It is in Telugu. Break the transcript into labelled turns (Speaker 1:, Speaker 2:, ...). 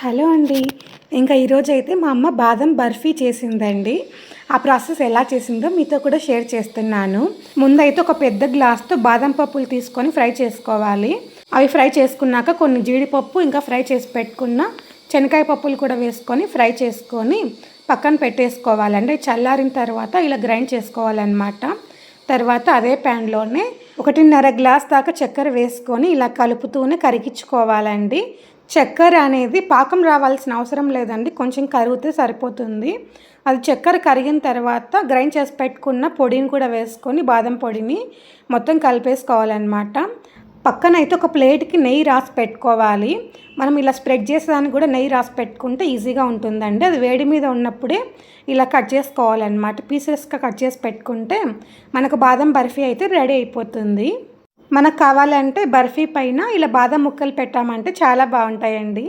Speaker 1: హలో అండి. ఇంకా ఈరోజైతే మా అమ్మ బాదం బర్ఫీ చేసిందండి. ఆ ప్రాసెస్ ఎలా చేసిందో మీతో కూడా షేర్ చేస్తున్నాను. ముందైతే ఒక పెద్ద గ్లాస్‌తో బాదం పప్పులు తీసుకొని ఫ్రై చేసుకోవాలి. అవి ఫ్రై చేసుకున్నాక కొన్ని జీడిపప్పు, ఇంకా ఫ్రై చేసి పెట్టుకున్న శనగకాయ పప్పులు కూడా వేసుకొని ఫ్రై చేసుకొని పక్కన పెట్టేసుకోవాలండి. చల్లారిన తర్వాత ఇలా గ్రైండ్ చేసుకోవాలన్నమాట. తర్వాత అదే ప్యాన్‌లోనే 1.5 గ్లాస్ దాకా చక్కెర వేసుకొని ఇలా కలుపుతూనే కరిగించుకోవాలండి. చక్కెర అనేది పాకం రావాల్సిన అవసరం లేదండి. కొంచెం కరిగితే సరిపోతుంది. అది చక్కెర కరిగిన తర్వాత గ్రైండ్ చేసి పెట్టుకున్న పొడిని కూడా వేసుకొని బాదం పొడిని మొత్తం కలిపేసుకోవాలన్నమాట. పక్కనైతే ఒక ప్లేట్‌కి నెయ్యి రాసి పెట్టుకోవాలి. మనం ఇలా స్ప్రెడ్ చేసేదానికి కూడా నెయ్యి రాసి పెట్టుకుంటే ఈజీగా ఉంటుందండి. అది వేడి మీద ఉన్నప్పుడే ఇలా కట్ చేసుకోవాలన్నమాట. పీసెస్‌గా కట్ చేసి పెట్టుకుంటే మనకు బాదం బర్ఫీ అయితే రెడీ అయిపోతుంది. మనకు కావాలంటే బర్ఫీ పైన ఇలా బాదం ముక్కలు పెట్టామంటే చాలా బాగుంటాయండి.